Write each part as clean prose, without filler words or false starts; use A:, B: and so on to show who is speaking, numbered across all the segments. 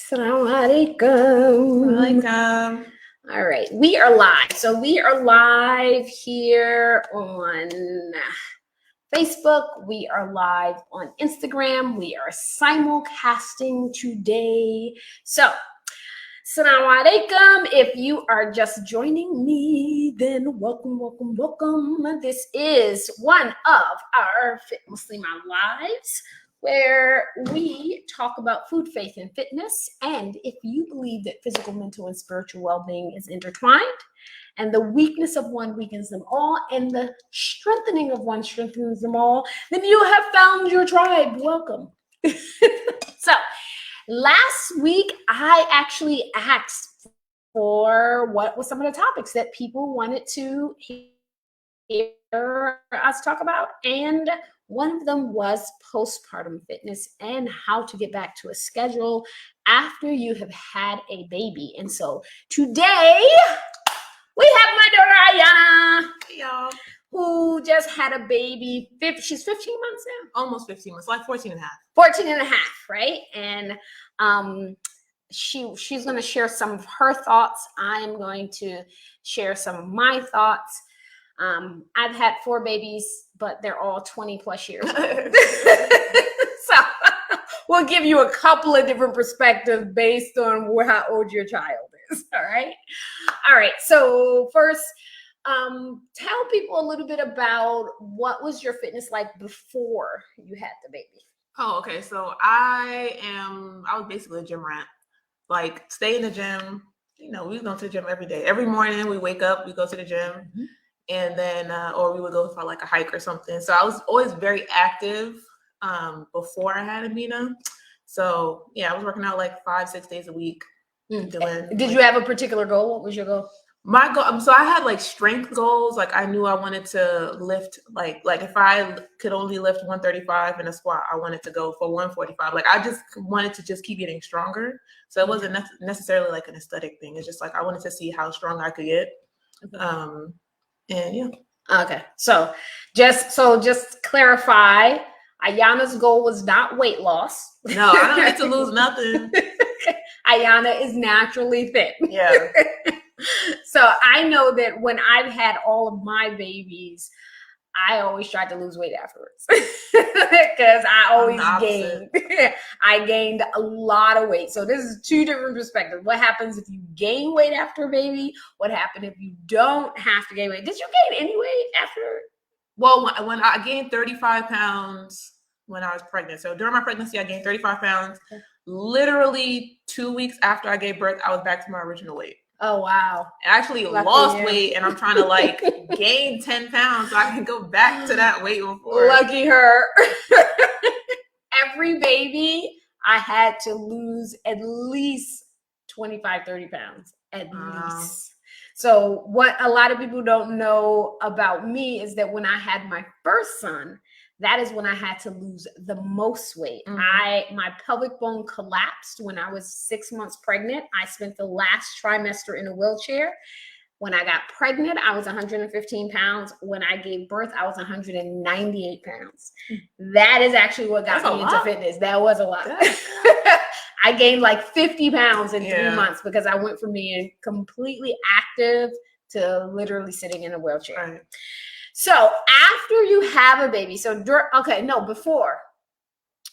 A: Assalamu alaikum. All right, we are live. So we are live here on Facebook. We are live on Instagram. We are simulcasting today. So, Assalamu alaikum. If you are just joining me, then welcome, welcome, welcome. This is one of our Fit Muslimah lives, where we talk about food, faith, and fitness. And if you believe that physical, mental, and spiritual well-being is intertwined, and the weakness of one weakens them all, and the strengthening of one strengthens them all, then you have found your tribe. Welcome. So, last week, I actually asked for what was some of the topics that people wanted to hear us talk about, and one of them was postpartum fitness and how to get back to a schedule after you have had a baby. And so today we have my daughter Ayana,
B: Hey, y'all,
A: who just had a baby. She's 15 months now.
B: almost 15 months, like 14 and a half.
A: 14 and a half, right? And she's going to share some of her thoughts. I am going to share some of my thoughts. I've had 4 babies, but they're all 20 plus years old. So we'll give you a couple of different perspectives based on how old your child is. All right. All right. So first, tell people a little bit about what was your fitness like before you had the baby.
B: Oh, okay. So I was basically a gym rat. Like, stay in the gym. You know, we go to the gym every day. Every morning we wake up, we go to the gym. Mm-hmm. And then, or we would go for like a hike or something. So I was always very active before I had Amina. So yeah, I was working out like 5-6 days a week.
A: Did you have a particular goal? What was your goal?
B: My goal, so I had like strength goals. Like, I knew I wanted to lift, like if I could only lift 135 in a squat, I wanted to go for 145. Like, I just wanted to just keep getting stronger. So it wasn't necessarily like an aesthetic thing. It's just like I wanted to see how strong I could get. Okay. And yeah.
A: Okay. So just clarify, Ayana's goal was not weight loss.
B: No, I don't need to lose nothing.
A: Ayana is naturally thin.
B: Yeah.
A: So I know that when I've had all of my babies, I always tried to lose weight afterwards because I always gained. I gained a lot of weight. So this is 2 different perspectives. What happens if you gain weight after a baby? What happened if you don't have to gain weight? Did you gain any weight after?
B: Well, when I gained 35 pounds when I was pregnant. So during my pregnancy, I gained 35 pounds. Okay. Literally 2 weeks after I gave birth, I was back to my original weight.
A: Oh, wow.
B: I actually lost weight, and I'm trying to like gain 10 pounds so I can go back to that weight before.
A: Lucky her. Every baby, I had to lose at least 25, 30 pounds, at least. So what a lot of people don't know about me is that when I had my first son, that is when I had to lose the most weight. Mm-hmm. My pelvic bone collapsed when I was 6 months pregnant. I spent the last trimester in a wheelchair. When I got pregnant, I was 115 pounds. When I gave birth, I was 198 pounds. That is actually what got me into fitness. That was a lot. I gained like 50 pounds in 3 months because I went from being completely active to literally sitting in a wheelchair. Right. So after you have a baby, before,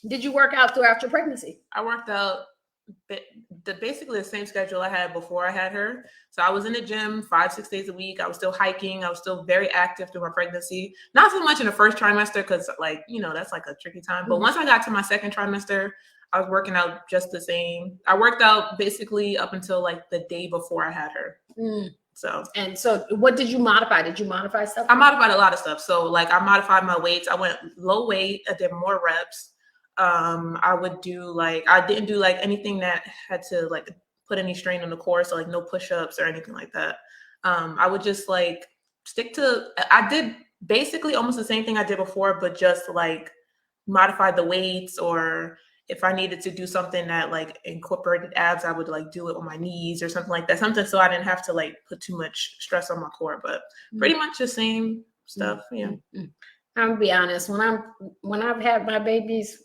A: did you work out throughout your pregnancy?
B: I worked out basically the same schedule I had before I had her. So I was in the gym 5-6 days a week. I was still hiking. I was still very active through my pregnancy. Not so much in the first trimester because, like, you know, that's like a tricky time. But once I got to my second trimester, I was working out just the same. I worked out basically up until like the day before I had her. So
A: what did you modify? Did you modify stuff?
B: I modified a lot of stuff. So like I modified my weights. I went low weight. I did more reps. I didn't do like anything that had to like put any strain on the core. So like no push-ups or anything like that. I would just like I did basically almost the same thing I did before, but just like modify the weights, or if I needed to do something that like incorporated abs, I would like do it on my knees or something like that. Something so I didn't have to like put too much stress on my core, but pretty much the same stuff. Yeah.
A: I'm gonna be honest. When I've had my babies,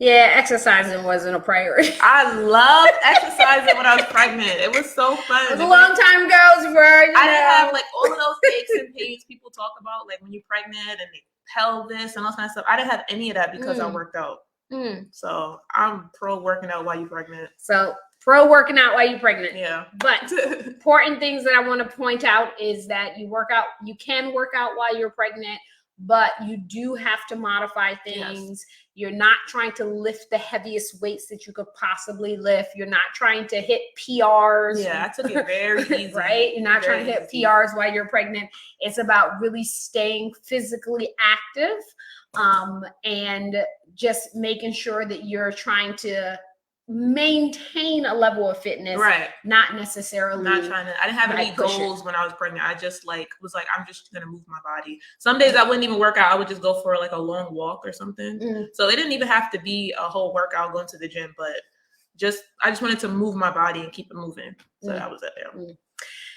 A: Yeah, exercising wasn't a priority.
B: I loved exercising when I was pregnant. It was so fun.
A: It was a long time ago, where
B: I didn't have like all of those aches and pains people talk about, like when you're pregnant and the pelvis and all kind of stuff. I didn't have any of that because I worked out. So I'm pro working out while you're pregnant.
A: So pro working out while you're pregnant.
B: Yeah.
A: But important things that I want to point out is that you can work out while you're pregnant, but you do have to modify things. Yes. You're not trying to lift the heaviest weights that you could possibly lift. You're not trying to hit PRs.
B: Yeah, I took it very easy.
A: Right? You're not trying to hit PRs while you're pregnant. It's about really staying physically active, and just making sure that you're trying to maintain a level of fitness,
B: right?
A: Not necessarily.
B: I didn't have any goals when I was pregnant. I just was like, I'm just gonna move my body. Some days I wouldn't even work out. I would just go for like a long walk or something. So it didn't even have to be a whole workout going to the gym, but I just wanted to move my body and keep it moving. So that was it there.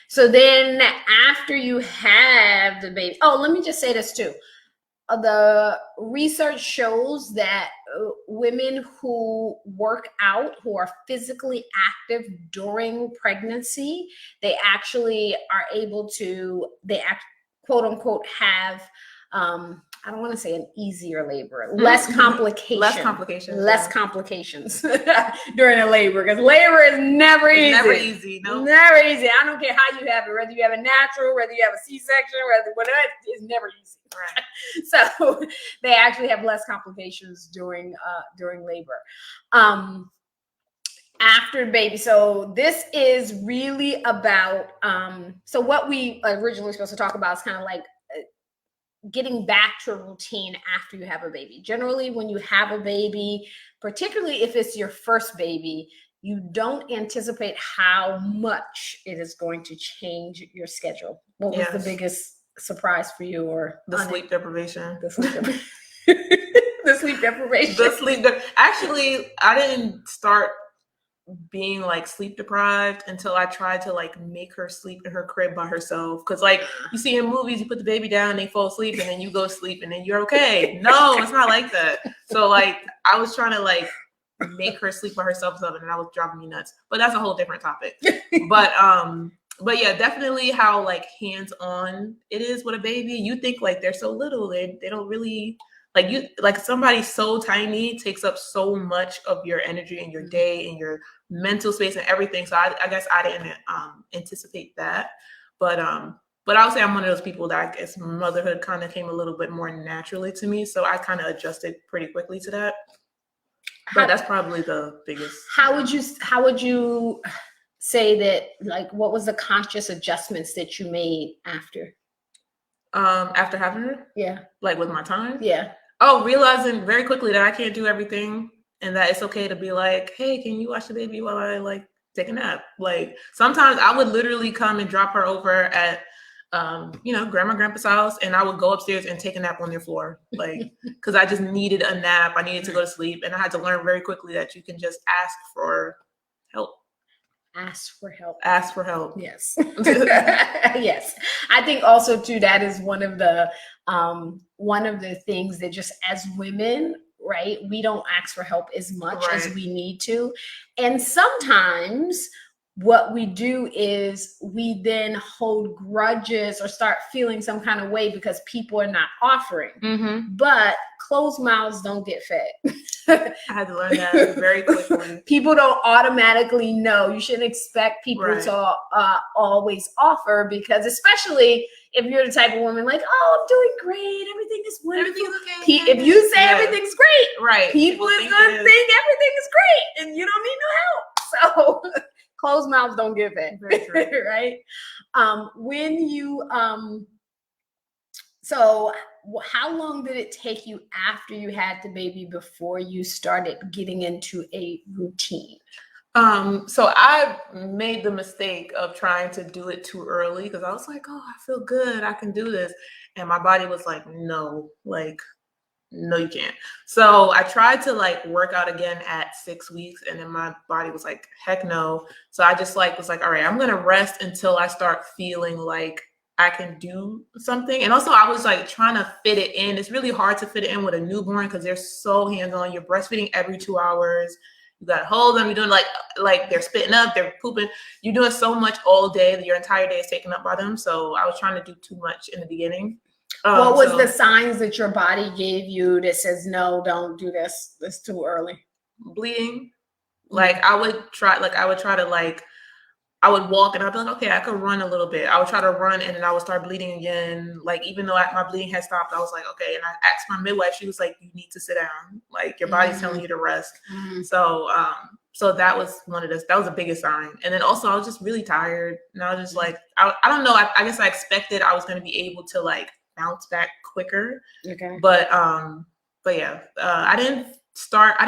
A: So then after you have the baby, let me just say this too. The research shows that women who work out, who are physically active during pregnancy, they actually are able to, quote unquote, have, I don't want to say an easier labor, less complications. Less complications during a labor, because labor is never easy.
B: Never easy. No.
A: Never easy. I don't care how you have it, whether you have a natural, whether you have a C-section, whatever, it's never easy. Right. So they actually have less complications during labor. After baby. So this is really about, so what we originally supposed to talk about is kind of like getting back to a routine after you have a baby. Generally, when you have a baby, particularly if it's your first baby, you don't anticipate how much it is going to change your schedule. What was the biggest surprise for you, or
B: the sleep deprivation?
A: The sleep deprivation.
B: Actually, I didn't start being like sleep deprived until I tried to like make her sleep in her crib by herself. Because like you see in movies, you put the baby down, they fall asleep, and then you go to sleep, and then you're okay. No, it's not like that. So like I was trying to like make her sleep by herself, and that was driving me nuts. But that's a whole different topic. But yeah, definitely how like hands-on it is with a baby. You think like they're so little, they don't really like somebody so tiny takes up so much of your energy and your day and your mental space and everything. So I guess I didn't anticipate that. But I would say I'm one of those people that I guess motherhood kind of came a little bit more naturally to me. So I kind of adjusted pretty quickly to that. But that's probably the biggest.
A: How would you say that, like, what was the conscious adjustments that you made after?
B: After having her?
A: Yeah.
B: Like with my time?
A: Yeah.
B: Oh, realizing very quickly that I can't do everything, and that it's okay to be like, hey, can you watch the baby while I like take a nap? Like sometimes I would literally come and drop her over at grandma grandpa's house, and I would go upstairs and take a nap on their floor, like because I just needed a nap. I needed to go to sleep, and I had to learn very quickly that you can just ask for help.
A: Ask for help.
B: Ask for help.
A: Yes. Yes. I think also too, that is one of the things that just as women, right, we don't ask for help as much as we need to. And sometimes what we do is we then hold grudges or start feeling some kind of way because people are not offering. But closed mouths don't get fed.
B: I had to learn that very quickly.
A: People don't automatically know. You shouldn't expect people to always offer, because especially if you're the type of woman like, oh, I'm doing great, everything is wonderful.
B: Everything's okay.
A: If you say everything's great, people is going to think everything is great, and you don't need no help. So closed mouths don't get fed, right? So how long did it take you after you had the baby before you started getting into a routine?
B: So I made the mistake of trying to do it too early, because I was like, oh, I feel good, I can do this. And my body was like, no, you can't. So I tried to like work out again at 6 weeks, and then my body was like, heck no. So I just was like, all right, I'm going to rest until I start feeling like I can do something. And also I was like trying to fit it in. It's really hard to fit it in with a newborn because they're so hands-on. You're breastfeeding every 2 hours. You got to hold them. You're doing like they're spitting up, they're pooping. You're doing so much all day that your entire day is taken up by them. So I was trying to do too much in the beginning.
A: What was the signs that your body gave you that says, no, don't do this. It's too early?
B: Bleeding. Like I would try to I would walk and I'd be like, okay, I could run a little bit. I would try to run and then I would start bleeding again. Like, even though my bleeding had stopped, I was like, okay. And I asked my midwife, she was like, you need to sit down. Like, your body's telling you to rest. So that was that was the biggest sign. And then also I was just really tired. And I was just like, I don't know. I guess I expected I was going to be able to like bounce back quicker.
A: Okay.
B: But yeah, I didn't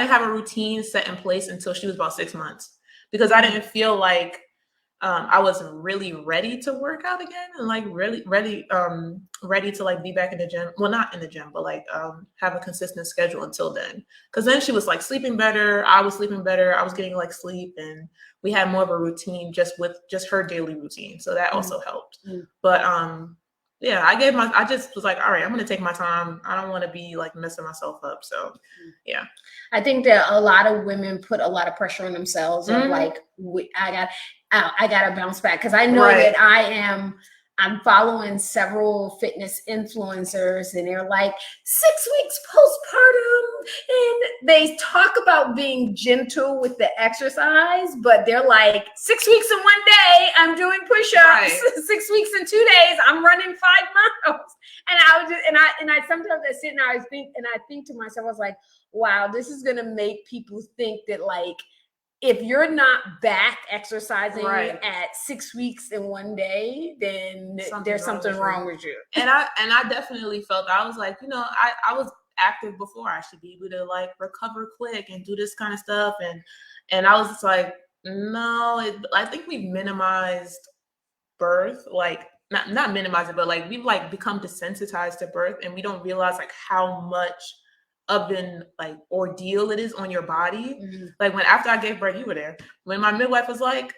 B: have a routine set in place until she was about 6 months because I didn't feel like I wasn't really ready to work out again and like really ready to like be back in the gym. Well, not in the gym, but like have a consistent schedule until then. Because then she was like sleeping better. I was sleeping better. I was getting like sleep, and we had more of a routine just with her daily routine. So that also helped. But yeah, I just was like, all right, I'm going to take my time. I don't want to be like messing myself up. So yeah.
A: I think that a lot of women put a lot of pressure on themselves of like, I got to bounce back. Cause I know that I'm following several fitness influencers and they're like 6 weeks postpartum. And they talk about being gentle with the exercise, but they're like 6 weeks in 1 day, I'm doing push-ups. 6 weeks in 2 days, I'm running 5 miles. And I was just, and I sometimes I sit and I think to myself, I was like, wow, this is going to make people think that like, if you're not back exercising at 6 weeks in 1 day, then there's something wrong with you.
B: And I definitely felt, I was like, I was active before. I should be able to like recover quick and do this kind of stuff. And I was just like, no, I think we've minimized birth, like not minimize it, but like we've like become desensitized to birth, and we don't realize like how much of an like ordeal it is on your body. Like after I gave birth, you were there. When my midwife was like,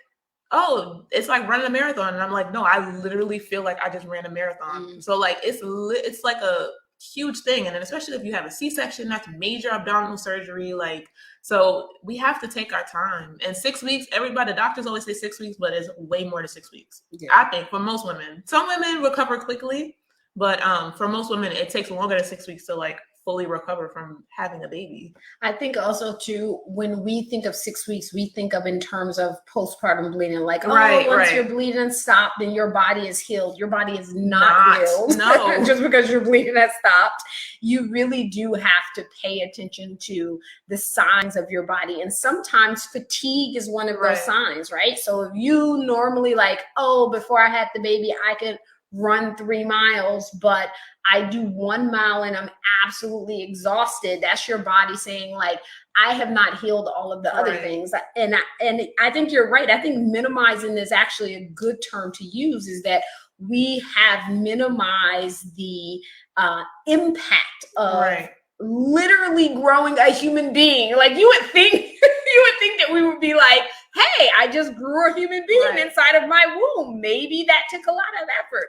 B: oh, it's like running a marathon. And I'm like, no, I literally feel like I just ran a marathon. So like, it's like a huge thing. And then especially if you have a C-section, that's major abdominal surgery. Like, so we have to take our time. And 6 weeks, the doctors always say 6 weeks, but it's way more than 6 weeks. I think for most women. Some women recover quickly, but for most women, it takes longer than 6 weeks to like fully recover from having a baby.
A: I think also too, when we think of 6 weeks, we think of in terms of postpartum bleeding, like, once your bleeding stopped, then your body is healed. Your body is not healed. No. Just because your bleeding has stopped. You really do have to pay attention to the signs of your body. And sometimes fatigue is one of those signs, right? So if you normally like, before I had the baby, I could run 3 miles, but I do 1 mile and I'm absolutely exhausted. That's your body saying like, I have not healed all of the other things. And I think you're right. I think minimizing is actually a good term to use, is that we have minimized the impact of literally growing a human being. Like you would think that we would be like, hey, I just grew a human being inside of my womb. Maybe that took a lot of effort,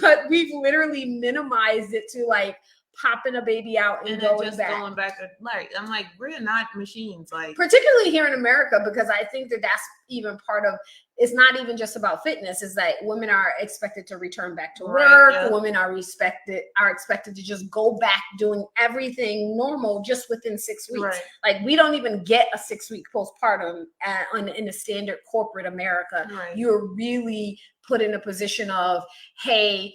A: but we've literally minimized it to like popping a baby out and going back.
B: Like, I'm like, we're not machines. Like,
A: particularly here in America, because I think that that's even part of, it's not even just about fitness. It's like women are expected to return back to work. Women are expected to just go back doing everything normal just within 6 weeks. Like we don't even get a 6 week postpartum in the standard corporate America. You're really put in a position of, hey,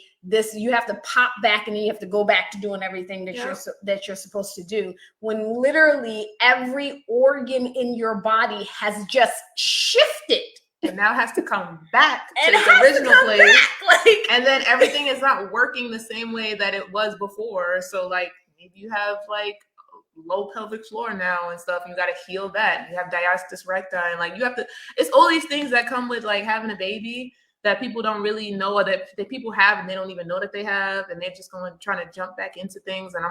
A: you have to pop back and then you have to go back to doing everything that you're supposed to do, when literally every organ in your body has just shifted.
B: And now has to come back to its original place. And then everything is not working the same way that it was before. So like maybe you have like low pelvic floor now and stuff. You got to heal that. You have diastasis recti, and like you have to, it's all these things that come with like having a baby that people don't really know, or that people have and they don't even know that they have. And they're just trying to jump back into things. And I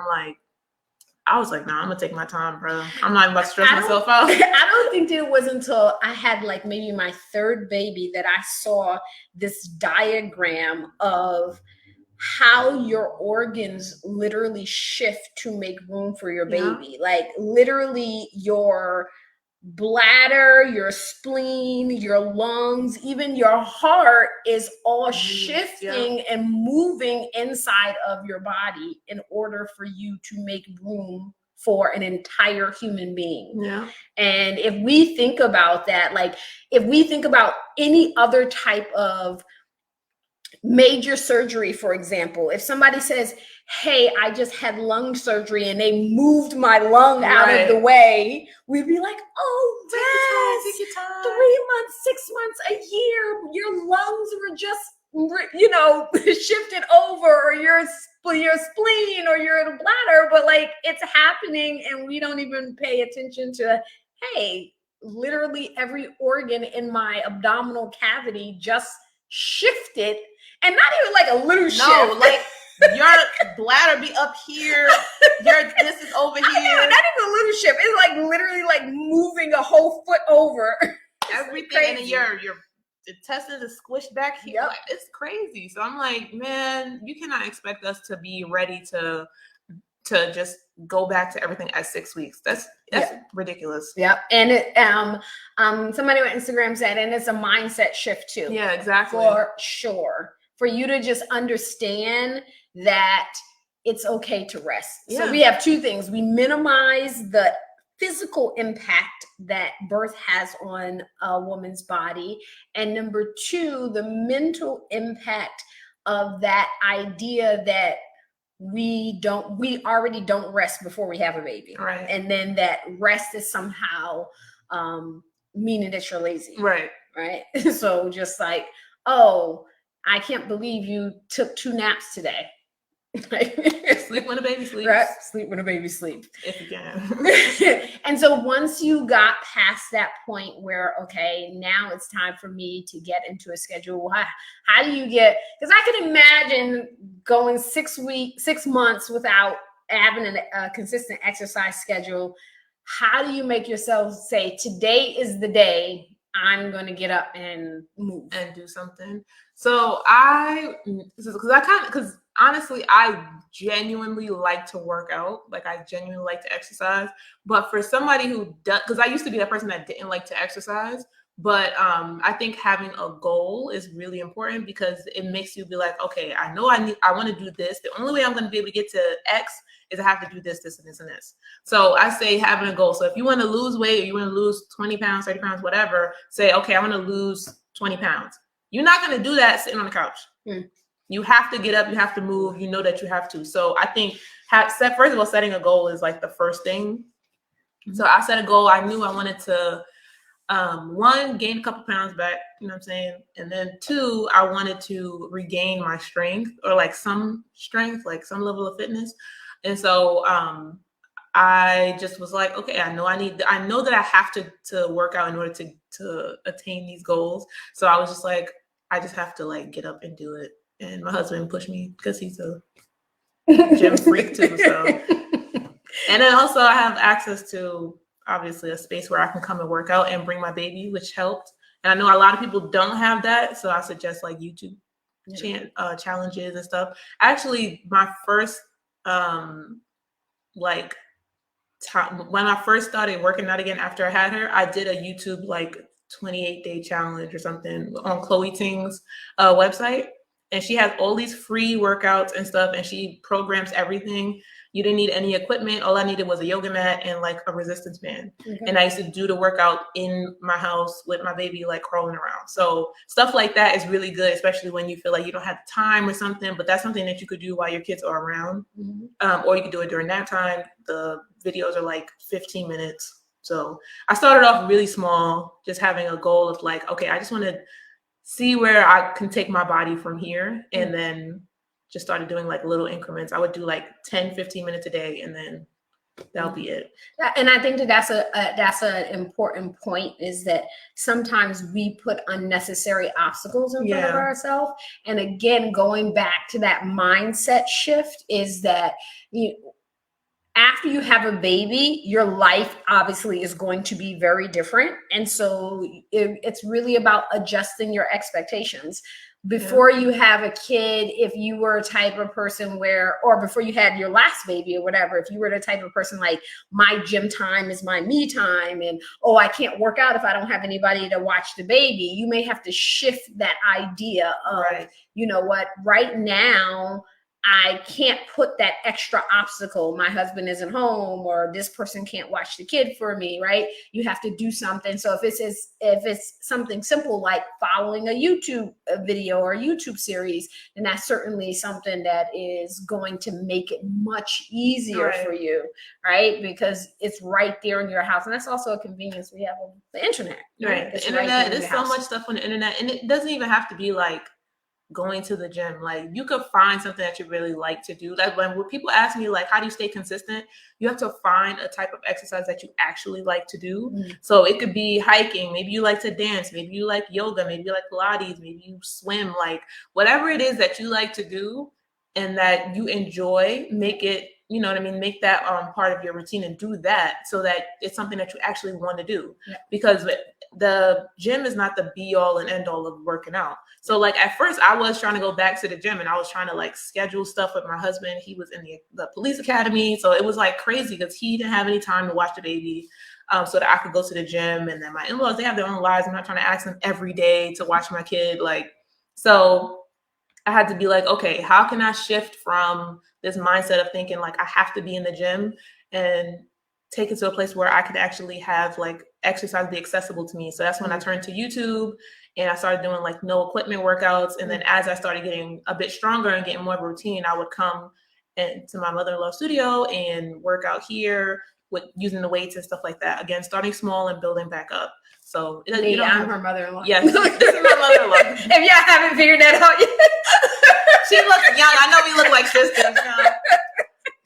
B: was like, nah, I'm gonna take my time, bro. I'm not even about to stress myself out.
A: I don't think that wasn't until I had like maybe my third baby that I saw this diagram of how your organs literally shift to make room for your baby. Like literally your bladder, your spleen, your lungs, even your heart is all shifting and moving inside of your body in order for you to make room for an entire human being.
B: Yeah.
A: And if we think about that, like if we think about any other type of major surgery, for example, if somebody says, hey, I just had lung surgery and they moved my lung out of the way, we'd be like, oh,
B: take your time.
A: 3 months, 6 months, a year, your lungs were just, you know, shifted over, or your spleen or your bladder, but like it's happening and we don't even pay attention to, hey, literally every organ in my abdominal cavity just shifted. And not even like a little shift.
B: No, like your bladder be up here. This is over here.
A: Not even a little shift. It's like literally like moving a whole foot over.
B: Everything in your intestines is squished back here.
A: Yep.
B: Like, it's crazy. So I'm like, man, you cannot expect us to be ready to just go back to everything at 6 weeks. That's ridiculous.
A: Yep. And it somebody on Instagram said, and it's a mindset shift too.
B: Yeah, exactly.
A: For sure. For you to just understand that it's okay to rest. So we have two things. We minimize the physical impact that birth has on a woman's body. And number two, the mental impact of that idea that we already don't rest before we have a baby.
B: Right.
A: And then that rest is somehow meaning that you're lazy.
B: Right.
A: Right. So just like, oh, I can't believe you took 2 naps today.
B: Sleep when a baby sleeps.
A: Right? Sleep when a baby sleeps.
B: If you can.
A: And so once you got past that point where, okay, now it's time for me to get into a schedule. How do you get, because I can imagine going 6 months without having a consistent exercise schedule. How do you make yourself say, today is the day I'm going to get up and move
B: and do something? So because honestly, I genuinely like to work out. Like I genuinely like to exercise. But for somebody who does, because I used to be that person that didn't like to exercise, but I think having a goal is really important because it makes you be like, okay, I know I want to do this. The only way I'm going to be able to get to X is I have to do this, this, and this, and this. So I say having a goal. So if you want to lose weight or you want to lose 20 pounds, 30 pounds, whatever, say, okay, I want to lose 20 pounds. You're not going to do that sitting on the couch. You have to get up. You have to move. You know that you have to. So I think first of all, setting a goal is like the first thing. So I set a goal. I knew I wanted to, 1, gain a couple pounds back, you know what I'm saying? And then 2, I wanted to regain my strength or like some strength, like some level of fitness. And so I just was like, okay, I know that I have to work out in order to attain these goals. So I was just like, I just have to like get up and do it. And my husband pushed me because he's a gym freak too. So, and then also I have access to obviously a space where I can come and work out and bring my baby, which helped. And I know a lot of people don't have that. So I suggest like YouTube challenges and stuff. Actually, my first, when I first started working out again after I had her, I did a YouTube like 28-day challenge or something on Chloe Ting's website. And she has all these free workouts and stuff, and she programs everything. You didn't need any equipment. All I needed was a yoga mat and like a resistance band. Okay. And I used to do the workout in my house with my baby, like crawling around. So stuff like that is really good, especially when you feel like you don't have time or something, but that's something that you could do while your kids are around. Or you could do it during nap time. The videos are like 15 minutes. So I started off really small, just having a goal of like, okay, I just want to see where I can take my body from here. And then just started doing like little increments. I would do like 10, 15 minutes a day, and then that'll be it.
A: And I think that's an important point, is that sometimes we put unnecessary obstacles in front of ourselves. And again, going back to that mindset shift is that after you have a baby, your life obviously is going to be very different. And so it's really about adjusting your expectations. Before you have a kid, if you were a type of person where, or before you had your last baby or whatever, if you were the type of person like, my gym time is my me time, and oh, I can't work out if I don't have anybody to watch the baby, you may have to shift that idea of, you know what, right now, I can't put that extra obstacle. My husband isn't home, or this person can't watch the kid for me, right? You have to do something. So if it's something simple like following a YouTube video or a YouTube series, then that's certainly something that is going to make it much easier for you, right? Because it's right there in your house. And that's also a convenience we have on the internet.
B: Right. The internet, there's so much stuff on the internet, and it doesn't even have to be like going to the gym. Like, you could find something that you really like to do. Like, when people ask me like, how do you stay consistent, you have to find a type of exercise that you actually like to do. So it could be hiking, maybe you like to dance, maybe you like yoga, maybe you like Pilates, maybe you swim, like whatever it is that you like to do and that you enjoy, make it, you know what I mean, make that part of your routine, and do that so that it's something that you actually want to do. Because the gym is not the be all and end all of working out. So like at first I was trying to go back to the gym, and I was trying to like schedule stuff with my husband. He was in the police academy. So it was like crazy because he didn't have any time to watch the baby, so that I could go to the gym. And then my in-laws, they have their own lives. I'm not trying to ask them every day to watch my kid. Like, so I had to be like, okay, how can I shift from this mindset of thinking like I have to be in the gym, and take it to a place where I could actually have like exercise be accessible to me. So that's when I turned to YouTube, and I started doing like no equipment workouts. And then as I started getting a bit stronger and getting more of a routine, I would come into my mother-in-law's studio and work out here with using the weights and stuff like that. Again, starting small and building back up. So
A: I'm her mother-in-law.
B: Yes, this is my mother-in-law.
A: If y'all haven't figured that out yet.
B: She looks young. I know we look like sisters, you know?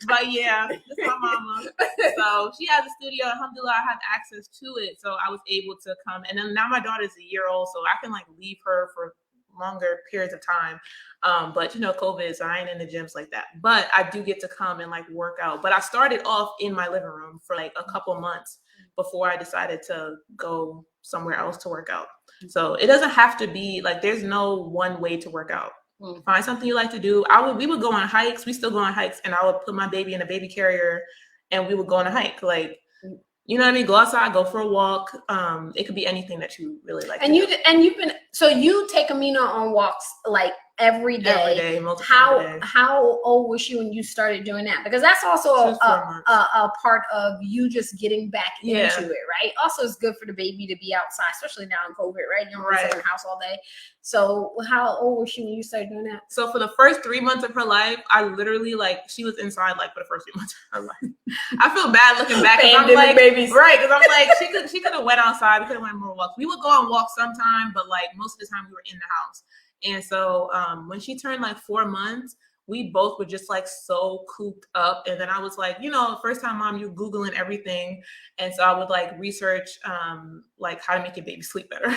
B: But yeah, this is my mama. So she has a studio. Alhamdulillah, I have access to it. So I was able to come. And then now my daughter's a year old, so I can like leave her for longer periods of time. But you know, COVID, so I ain't in the gyms like that. But I do get to come and like work out. But I started off in my living room for like a couple months before I decided to go somewhere else to work out. So it doesn't have to be like, there's no one way to work out. Find something you like to do. We would go on hikes. We still go on hikes, and I would put my baby in a baby carrier, and we would go on a hike. Like, you know what I mean? Go outside, go for a walk. It could be anything that you really like.
A: And you take Amina on walks like every day.
B: Every day, multiple times a day.
A: How old was she when you started doing that? Because that's also a part of you just getting back into it, right? Also, it's good for the baby to be outside, especially now in COVID, right? You don't want to sit in the house all day. So how old was she when you started doing that?
B: So for the first 3 months of her life, I literally she was inside like for the first 3 months of her life. I feel bad looking back because I'm like, right? Because I'm like, she could have went outside. We could have went more walks. We would go on walks sometime, but like most of the time we were in the house. And so when she turned like 4 months, we both were just like so cooped up. And then I was like, you know, first time mom, you're Googling everything. And so I would like research like how to make your baby sleep better.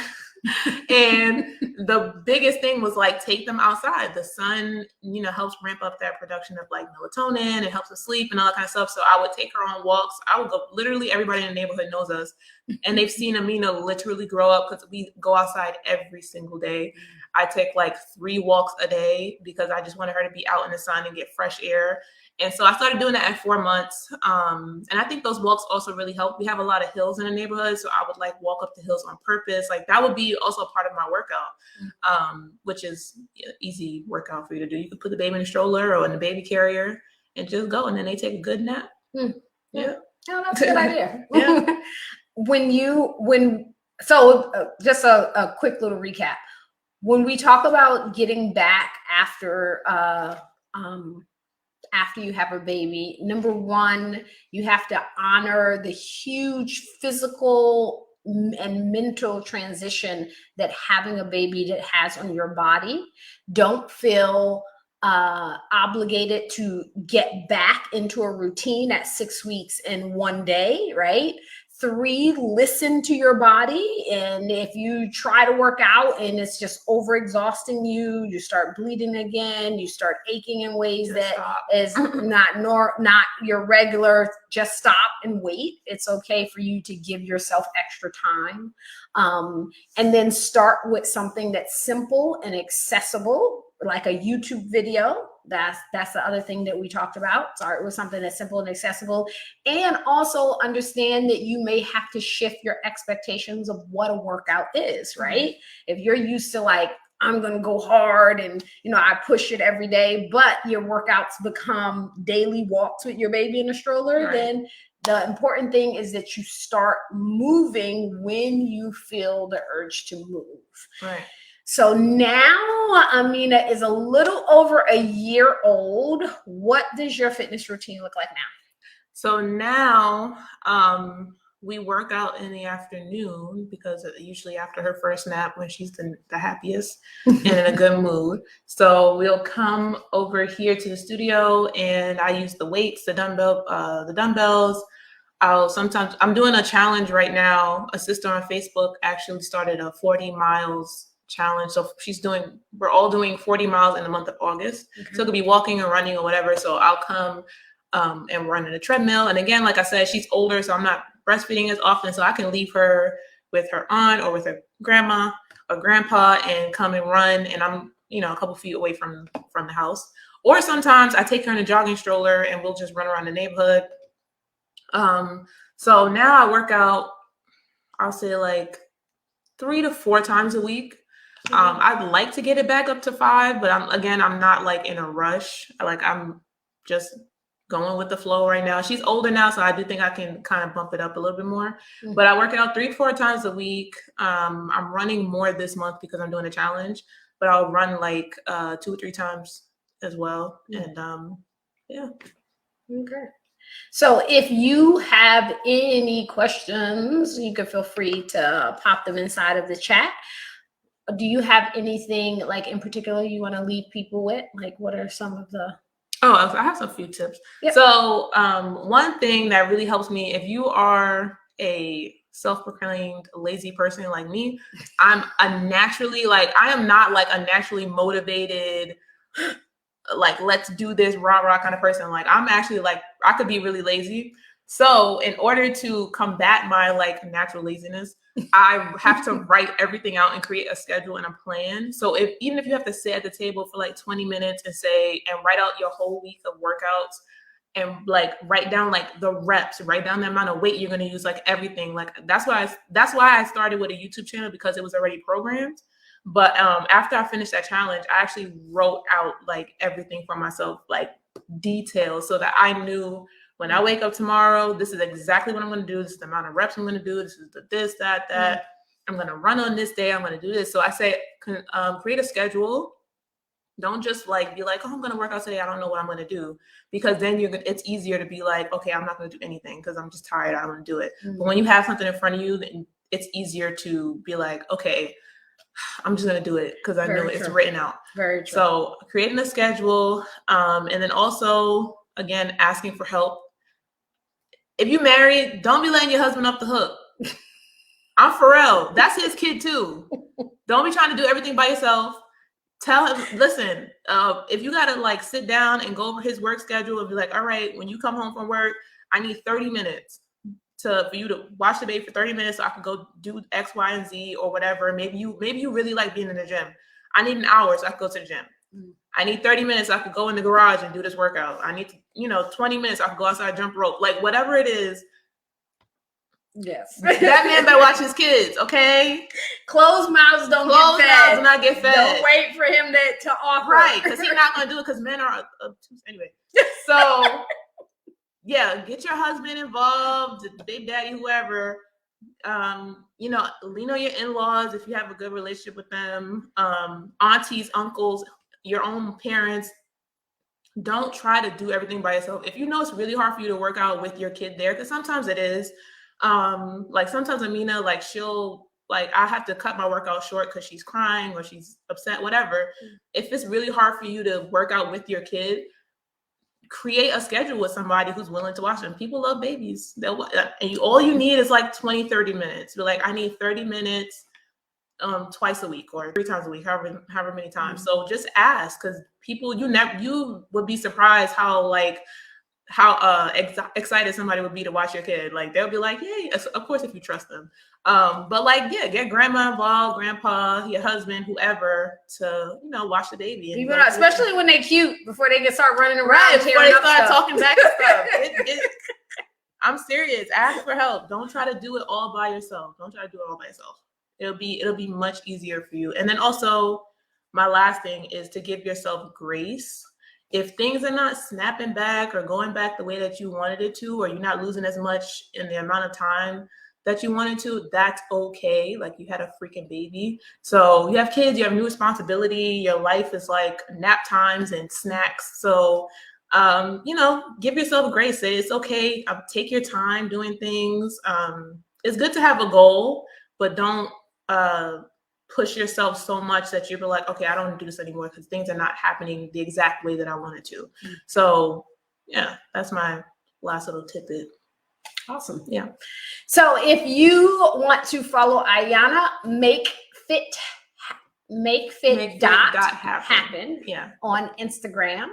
B: And the biggest thing was like, take them outside. The sun, you know, helps ramp up that production of like melatonin. It helps her sleep and all that kind of stuff. So I would take her on walks. I would go, literally everybody in the neighborhood knows us. And they've seen Amina literally grow up because we go outside every single day. I take like 3 walks a day because I just wanted her to be out in the sun and get fresh air. And so I started doing that at 4 months. And I think those walks also really help. We have a lot of hills in the neighborhood. So I would like walk up the hills on purpose. Like that would be also a part of my workout, which is easy workout for you to do. You could put the baby in a stroller or in the baby carrier and just go. And then they take a good nap. Yeah.
A: Oh, that's a good idea.
B: Yeah.
A: Just a quick little recap. When we talk about getting back after you have a baby, number one, you have to honor the huge physical and mental transition that having a baby that has on your body. Don't feel obligated to get back into a routine at 6 weeks in one day, right? 3, listen to your body. And if you try to work out and it's just overexhausting you, you start bleeding again, you start aching in ways
B: Just
A: that
B: stop.
A: is not your regular, just stop and wait. It's okay for you to give yourself extra time. And then start with something that's simple and accessible, like a YouTube video. That's the other thing that we talked about. Start with something that's simple and accessible. And also understand that you may have to shift your expectations of what a workout is, right? If you're used to like, I'm going to go hard and, I push it every day, but your workouts become daily walks with your baby in a stroller,
B: Right.
A: then the important thing is that you start moving when you feel the urge to move.
B: Right.
A: So now Amina is a little over a year old. What does your fitness routine look like now?
B: So now we work out in the afternoon because usually after her first nap when she's the happiest and in a good mood. So we'll come over here to the studio and I use the weights, the dumbbells. I'm doing a challenge right now. A sister on Facebook actually started a 40 miles challenge. So we're all doing 40 miles in the month of August. Okay. So it could be walking or running or whatever. So I'll come and run in a treadmill. And again, like I said, she's older, so I'm not breastfeeding as often. So I can leave her with her aunt or with her grandma or grandpa and come and run. And I'm, a couple feet away from the house. Or sometimes I take her in a jogging stroller and we'll just run around the neighborhood. So now I work out, I'll say like 3 to 4 times a week. I'd like to get it back up to 5, but I'm not like in a rush. I'm just going with the flow right now. She's older now, so I do think I can kind of bump it up a little bit more. Mm-hmm. But I work out 3 to 4 times a week. I'm running more this month because I'm doing a challenge, but I'll run like 2 or 3 times as well. Mm-hmm. And yeah.
A: Okay. So if you have any questions, you can feel free to pop them inside of the chat. Do you have anything like in particular you want to leave people with? Like what are some of the...
B: Oh, I have some few tips. Yep. So one thing that really helps me, if you are a self-proclaimed lazy person like me, I am not like a naturally motivated, like, let's do this rah kind of person. Like I'm actually like, I could be really lazy. So in order to combat my like natural laziness, I have to write everything out and create a schedule and a plan. So even if you have to sit at the table for like 20 minutes and write out your whole week of workouts and like write down like the reps, write down the amount of weight you're going to use, like everything. Like that's why I started with a YouTube channel, because it was already programmed. But after I finished that challenge, I actually wrote out like everything for myself, like details, so that I knew when I wake up tomorrow, this is exactly what I'm going to do. This is the amount of reps I'm going to do. This is that. Mm-hmm. I'm going to run on this day. I'm going to do this. So I say, create a schedule. Don't just like be like, oh, I'm going to work out today. I don't know what I'm going to do, because then it's easier to be like, okay, I'm not going to do anything because I'm just tired. I don't want to do it. Mm-hmm. But when you have something in front of you, then it's easier to be like, okay, I'm just going to do it because I know it's written out.
A: Very true.
B: So creating a schedule, and then also, again, asking for help. If you married, don't be letting your husband off the hook. I'm for real. That's his kid too. Don't be trying to do everything by yourself. Tell him, listen, if you got to like sit down and go over his work schedule and be like, all right, when you come home from work, I need 30 minutes for you to watch the baby for 30 minutes so I can go do X, Y, and Z or whatever. Maybe you really like being in the gym. I need an hour so I can go to the gym. I need 30 minutes so I could go in the garage and do this workout. I need 20 minutes so I can go outside, jump rope. Like whatever it is.
A: Yes.
B: That man better watch his kids, okay?
A: Closed mouths do not get fed. Don't wait for him to offer.
B: Right, because he's not going to do it because men are obtuse. Anyway. So, yeah, get your husband involved, the big daddy, whoever. Lean on your in-laws if you have a good relationship with them. Aunties, uncles, your own parents. Don't try to do everything by yourself. If you know it's really hard for you to work out with your kid there, because sometimes it is. Like sometimes Amina, like she'll like I have to cut my workout short because she's crying or she's upset, whatever. If it's really hard for you to work out with your kid, create a schedule with somebody who's willing to watch them. People love babies. All you need is like 20, 30 minutes. You're like, I need 30 minutes twice a week or 3 times a week, however many times. So just ask, because people, you would be surprised how excited somebody would be to watch your kid. Like they'll be like, yay, of course, if you trust them. But like, yeah, get grandma involved, grandpa, your husband, whoever, to watch the baby.
A: Even especially when they cute, before they can start running around,
B: right, before they start
A: stuff.
B: talking back and stuff. I'm serious. Ask for help. Don't try to do it all by yourself. It'll be much easier for you. And then also, my last thing is to give yourself grace. If things are not snapping back or going back the way that you wanted it to, or you're not losing as much in the amount of time that you wanted to, that's okay. Like, you had a freaking baby. So you have kids, you have new responsibility. Your life is like nap times and snacks. So, give yourself grace. Say it's okay. Take your time doing things. It's good to have a goal, but don't push yourself so much that you'll be like, okay, I don't want to do this anymore because things are not happening the exact way that I wanted to. So yeah, that's my last little tidbit.
A: Awesome.
B: Yeah.
A: So if you want to follow Ayana, make fit dot happen on Instagram,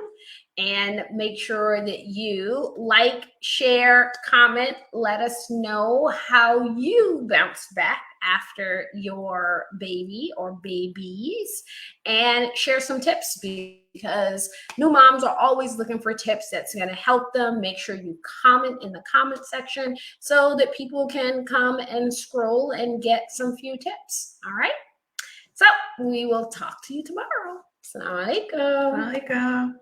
A: and make sure that you like, share, comment, let us know how you bounce back after your baby or babies, and share some tips, because new moms are always looking for tips that's going to help them. Make sure you comment in the comment section so that people can come and scroll and get some few tips. All right. So we will talk to you tomorrow. Assalamu alaikum.